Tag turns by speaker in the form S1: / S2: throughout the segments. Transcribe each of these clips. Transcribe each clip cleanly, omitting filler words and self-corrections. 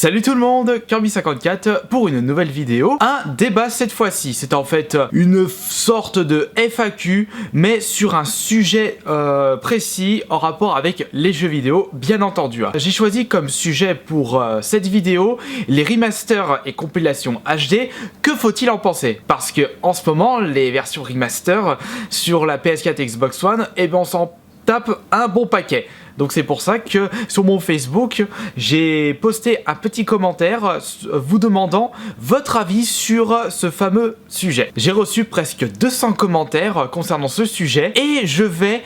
S1: Salut tout le monde, Kirby54 pour une nouvelle vidéo. Un débat cette fois-ci, c'est en fait une sorte de FAQ mais sur un sujet précis en rapport avec les jeux vidéo bien entendu. J'ai choisi comme sujet pour cette vidéo les remasters et compilations HD, que faut-il en penser? Parce que en ce moment les versions remaster sur la PS4 et Xbox One, eh ben on s'en tape un bon paquet. Donc c'est pour ça que sur mon Facebook, j'ai posté un petit commentaire vous demandant votre avis sur ce fameux sujet. J'ai reçu presque 200 commentaires concernant ce sujet et je vais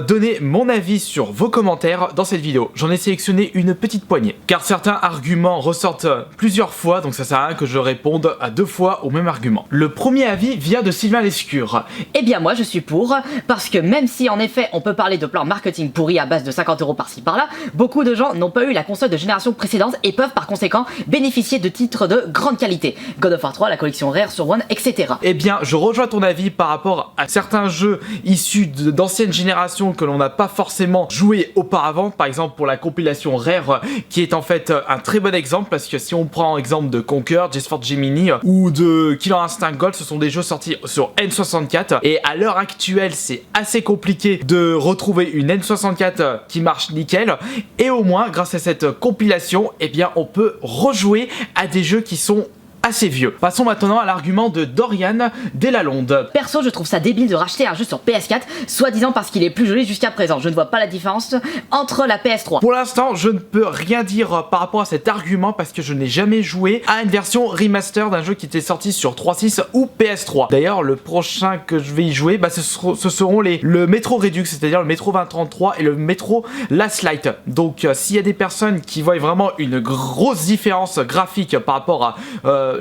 S1: donner mon avis sur vos commentaires dans cette vidéo. J'en ai sélectionné une petite poignée, car certains arguments ressortent plusieurs fois, donc ça sert à rien que je réponde à 2 fois au même argument. Le premier avis vient de Sylvain Lescure.
S2: Eh bien moi je suis pour, parce que même si en effet on peut parler de plans marketing pourris à base de 50 € par-ci par-là, beaucoup de gens n'ont pas eu la console de génération précédente et peuvent par conséquent bénéficier de titres de grande qualité. God of War 3, la collection Rare sur One, etc.
S1: Eh bien, je rejoins ton avis par rapport à certains jeux issus d'anciennes générations que l'on n'a pas forcément joué auparavant, par exemple pour la compilation Rare, qui est en fait un très bon exemple, parce que si on prend l'exemple de Conquer, GeForce Gemini ou de Killer Instinct Gold, ce sont des jeux sortis sur N64 et à l'heure actuelle c'est assez compliqué de retrouver une N64 qui marche nickel, et au moins grâce à cette compilation, eh bien on peut rejouer à des jeux qui sont assez vieux. Passons maintenant à l'argument de Dorian Delalonde.
S2: Perso, je trouve ça débile de racheter un jeu sur PS4, soi-disant parce qu'il est plus joli jusqu'à présent. Je ne vois pas la différence entre la PS3.
S1: Pour l'instant, je ne peux rien dire par rapport à cet argument parce que je n'ai jamais joué à une version remaster d'un jeu qui était sorti sur 3.6 ou PS3. D'ailleurs, le prochain que je vais y jouer, ce seront le Metro Redux, c'est-à-dire le Metro 2033 et le Metro Last Light. Donc, s'il y a des personnes qui voient vraiment une grosse différence graphique par rapport à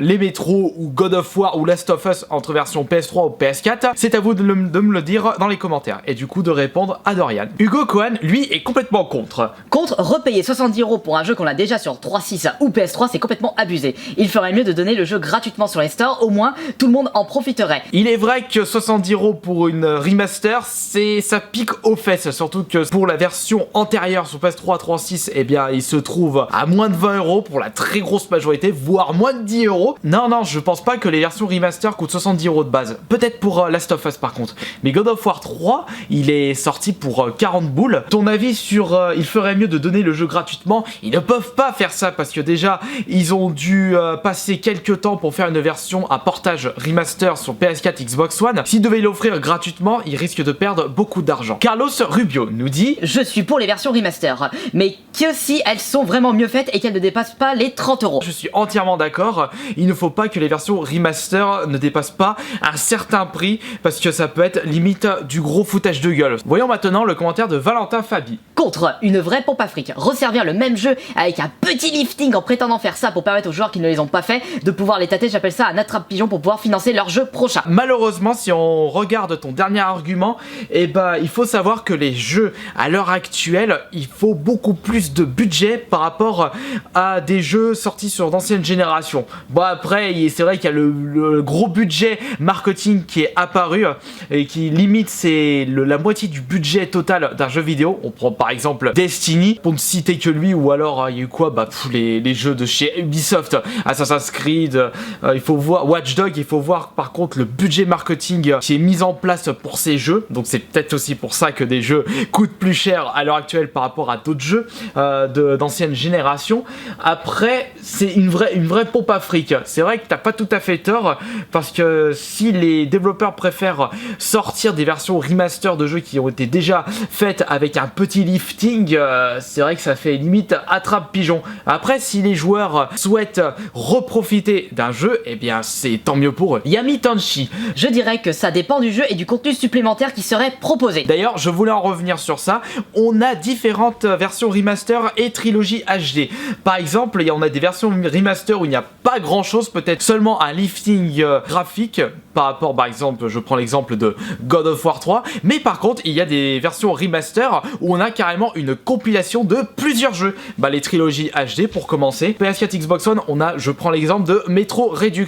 S1: les Metro ou God of War ou Last of Us entre version PS3 ou PS4, c'est à vous de me le dire dans les commentaires et du coup de répondre à Dorian. Hugo Cohen, lui, est complètement contre.
S2: Contre, repayer 70 € pour un jeu qu'on a déjà sur 3.6 ou PS3, c'est complètement abusé. Il ferait mieux de donner le jeu gratuitement sur les stores, au moins tout le monde en profiterait.
S1: Il est vrai que 70 € pour une remaster, ça pique aux fesses, surtout que pour la version antérieure sur PS3 3.6, eh bien il se trouve à moins de 20 € pour la très grosse majorité, voire moins de 10 €. Non, je pense pas que les versions remaster coûtent 70 € de base. Peut-être pour Last of Us par contre. Mais God of War 3, il est sorti pour 40 boules. Ton avis sur il ferait mieux de donner le jeu gratuitement? Ils ne peuvent pas faire ça parce que déjà, ils ont dû passer quelques temps pour faire une version à portage remaster sur PS4 Xbox One. S'ils devaient l'offrir gratuitement, ils risquent de perdre beaucoup d'argent. Carlos Rubio nous dit:
S2: je suis pour les versions remaster, mais que si elles sont vraiment mieux faites et qu'elles ne dépassent pas les 30 €.
S1: Je suis entièrement d'accord. Il ne faut pas que les versions remaster ne dépassent pas un certain prix parce que ça peut être limite du gros foutage de gueule. Voyons maintenant le commentaire de Valentin Fabi.
S2: Contre, une vraie pompe à fric. Resservir le même jeu avec un petit lifting en prétendant faire ça pour permettre aux joueurs qui ne les ont pas fait de pouvoir les tâter, j'appelle ça un attrape-pigeon pour pouvoir financer leur jeu prochain.
S1: Malheureusement, si on regarde ton dernier argument, eh ben, il faut savoir que les jeux à l'heure actuelle, il faut beaucoup plus de budget par rapport à des jeux sortis sur d'anciennes générations. Bon, après, c'est vrai qu'il y a le gros budget marketing qui est apparu et qui limite la moitié du budget total d'un jeu vidéo. On prend par exemple Destiny, pour ne citer que lui, ou alors il y a eu quoi, les jeux de chez Ubisoft, Assassin's Creed, il faut voir Watch Dogs, il faut voir par contre le budget marketing qui est mis en place pour ces jeux. Donc c'est peut-être aussi pour ça que des jeux coûtent plus cher à l'heure actuelle par rapport à d'autres jeux d'anciennes générations. Après, c'est une vraie pompe à fric. C'est vrai que t'as pas tout à fait tort, parce que si les développeurs préfèrent sortir des versions remaster de jeux qui ont été déjà faites avec un petit lifting, c'est vrai que ça fait limite attrape-pigeon. Après, si les joueurs souhaitent reprofiter d'un jeu, eh bien c'est tant mieux pour eux. Yami Tanchi:
S2: je dirais que ça dépend du jeu et du contenu supplémentaire qui serait proposé.
S1: D'ailleurs, je voulais en revenir sur ça. On a différentes versions remaster et trilogie HD. Par exemple, on a des versions remaster où il n'y a pas grand chose, peut-être seulement un lifting graphique par rapport, par exemple, je prends l'exemple de God of War 3, mais par contre il y a des versions remaster où on a carrément une compilation de plusieurs jeux. Les trilogies HD pour commencer. PS4 Xbox One, on a, je prends l'exemple de Metro Redux,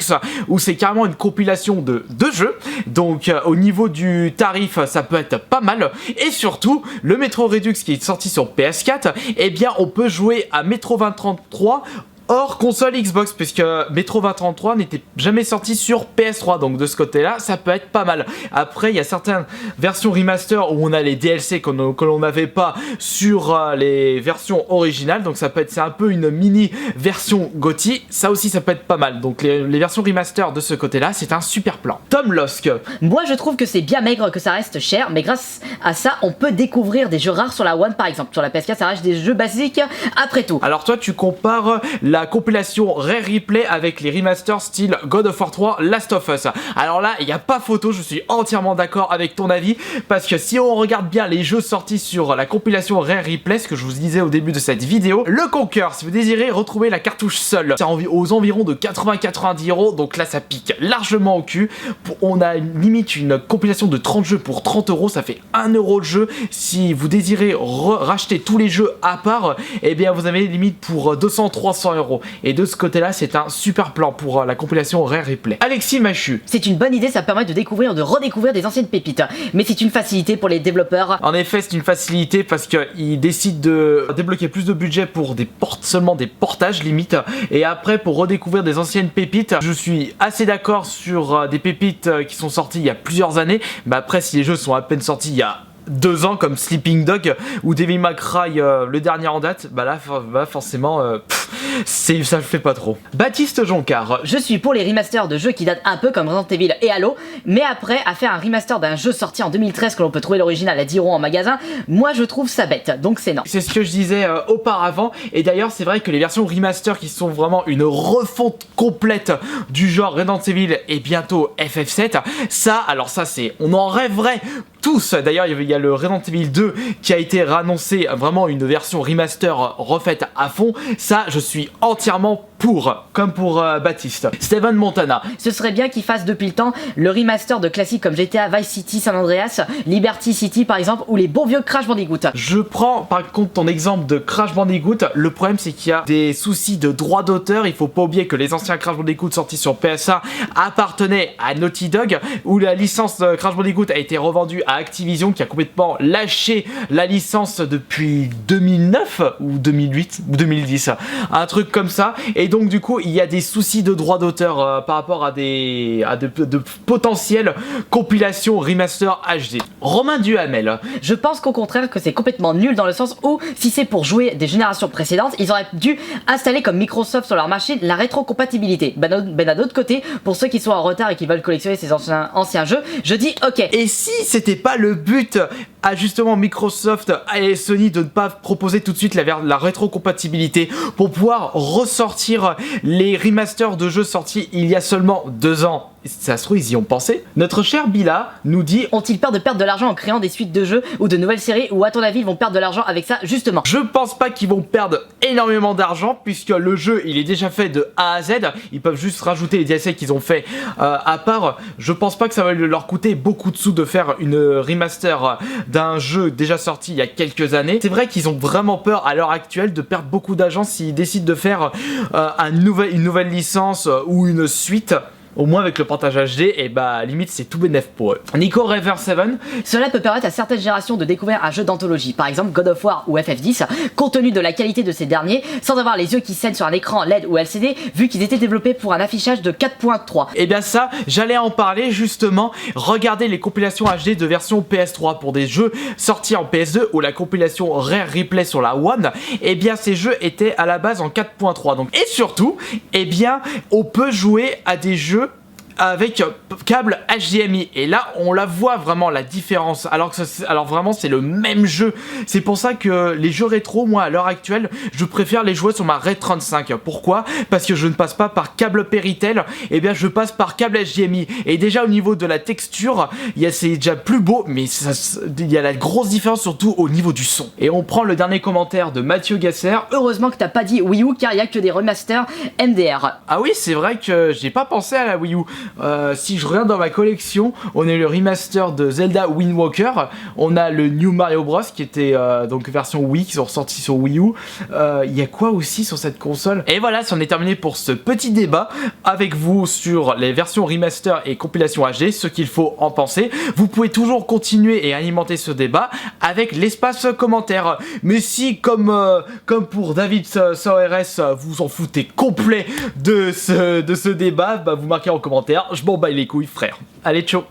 S1: où c'est carrément une compilation de 2 jeux, donc au niveau du tarif ça peut être pas mal, et surtout le Metro Redux qui est sorti sur PS4, eh bien on peut jouer à Metro 2033 hors console Xbox, puisque Metro 2033 n'était jamais sorti sur PS3, donc de ce côté-là, ça peut être pas mal. Après, il y a certaines versions remaster où on a les DLC que l'on n'avait pas sur les versions originales, donc ça peut être, c'est un peu une mini version GOTY, ça aussi ça peut être pas mal. Donc les versions remaster de ce côté-là, c'est un super plan. Tom Losk.
S2: Moi je trouve que c'est bien maigre, que ça reste cher, mais grâce à ça, on peut découvrir des jeux rares sur la One par exemple. Sur la PS4, ça reste des jeux basiques après tout.
S1: Alors toi, tu compares la compilation Rare Replay avec les remasters style God of War 3, Last of Us. Alors là, il n'y a pas photo, je suis entièrement d'accord avec ton avis, parce que si on regarde bien les jeux sortis sur la compilation Rare Replay, ce que je vous disais au début de cette vidéo, le Conquer, si vous désirez retrouver la cartouche seule, c'est aux environs de 80-90 €, donc là ça pique largement au cul. On a limite une compilation de 30 jeux pour 30 €, ça fait 1 € de jeu. Si vous désirez racheter tous les jeux à part, eh bien vous avez limite pour 200-300 €. Et de ce côté-là, c'est un super plan pour la compilation Rare Replay. Alexis Machu.
S2: C'est une bonne idée, ça permet de découvrir, de redécouvrir des anciennes pépites. Mais c'est une facilité pour les développeurs.
S1: En effet, c'est une facilité parce qu'ils décident de débloquer plus de budget pour seulement des portages limite. Et après, pour redécouvrir des anciennes pépites, je suis assez d'accord sur des pépites qui sont sorties il y a plusieurs années. Mais après, si les jeux sont à peine sortis il y a 2 ans comme Sleeping Dog ou Devil May Cry le dernier en date, bah là forcément ça le fait pas trop. Baptiste Joncard.
S2: Je suis pour les remasters de jeux qui datent un peu comme Resident Evil et Halo, mais après à faire un remaster d'un jeu sorti en 2013 que l'on peut trouver l'original à 10 € en magasin, moi je trouve ça bête, donc c'est non.
S1: C'est ce que je disais auparavant, et d'ailleurs c'est vrai que les versions remaster qui sont vraiment une refonte complète du genre Resident Evil et bientôt FF7, ça c'est, on en rêverait tous. D'ailleurs il y a le Resident Evil 2 qui a été réannoncé, vraiment une version remaster refaite à fond. Ça je suis entièrement pour, comme pour Baptiste. Steven Montana.
S2: Ce serait bien qu'ils fassent depuis le temps le remaster de classiques comme GTA, Vice City, San Andreas, Liberty City par exemple, ou les bons vieux Crash Bandicoot.
S1: Je prends par contre ton exemple de Crash Bandicoot. Le problème c'est qu'il y a des soucis de droit d'auteur. Il faut pas oublier que les anciens Crash Bandicoot sortis sur PS1 appartenaient à Naughty Dog, où la licence de Crash Bandicoot a été revendue à Activision, qui a complètement lâché la licence depuis 2009 ou 2008 ou 2010, un truc comme ça. Et donc du coup il y a des soucis de droit d'auteur par rapport à de potentielles compilations remaster HD. Romain Duhamel.
S2: Je pense qu'au contraire que c'est complètement nul, dans le sens où si c'est pour jouer des générations précédentes, ils auraient dû installer comme Microsoft sur leur machine la rétrocompatibilité. Ben d'un autre côté, pour ceux qui sont en retard et qui veulent collectionner ces anciens jeux, je dis ok.
S1: Et si c'était pas le but à justement Microsoft et Sony de ne pas proposer tout de suite la rétrocompatibilité pour pouvoir ressortir les remasters de jeux sortis il y a seulement 2 ans? Ça se trouve, ils y ont pensé. Notre cher Bila nous dit:
S2: ont-ils peur de perdre de l'argent en créant des suites de jeux ou de nouvelles séries, ou à ton avis ils vont perdre de l'argent avec ça justement?
S1: Je pense pas qu'ils vont perdre énormément d'argent, puisque le jeu il est déjà fait de A à Z. Ils peuvent juste rajouter les DLC qu'ils ont fait à part. Je pense pas que ça va leur coûter beaucoup de sous de faire une remaster d'un jeu déjà sorti il y a quelques années. C'est vrai qu'ils ont vraiment peur à l'heure actuelle de perdre beaucoup d'argent s'ils décident de faire une nouvelle licence ou une suite. Au moins avec le portage HD, et bah limite c'est tout bénef pour eux. Nico Rever 7.
S2: Cela peut permettre à certaines générations de découvrir un jeu d'anthologie, par exemple God of War ou FF10, compte tenu de la qualité de ces derniers, sans avoir les yeux qui saignent sur un écran LED ou LCD, vu qu'ils étaient développés pour un affichage de 4.3.
S1: Et bien ça, j'allais en parler justement. Regardez les compilations HD de version PS3 pour des jeux sortis en PS2 ou la compilation Rare Replay sur la One. Et bien ces jeux étaient à la base en 4.3. Donc, et surtout, et bien on peut jouer à des jeux avec câble HDMI, et là on la voit vraiment la différence, alors vraiment c'est le même jeu. C'est pour ça que les jeux rétro, moi à l'heure actuelle, je préfère les jouer sur ma Red 35. Pourquoi? Parce que je ne passe pas par câble Péritel, et bien je passe par câble HDMI, et déjà au niveau de la texture, c'est déjà plus beau, mais il y a la grosse différence surtout au niveau du son. Et on prend le dernier commentaire de Mathieu Gasser.
S2: Heureusement que t'as pas dit Wii U, car il y a que des remasters MDR.
S1: Ah oui, c'est vrai que j'ai pas pensé à la Wii U. Si je regarde dans ma collection, on a le remaster de Zelda Wind Walker, on a le New Mario Bros qui était donc version Wii, qui sont ressortis sur Wii U. Il y a quoi aussi sur cette console? Et voilà, c'en est terminé pour ce petit débat avec vous sur les versions remaster et compilation HD, ce qu'il faut en penser. Vous pouvez toujours continuer et alimenter ce débat avec l'espace commentaire. Mais si, comme pour David SORS, vous en foutez complet de ce débat, bah vous marquez en commentaire. Je m'en bats les couilles, frère. Allez, ciao.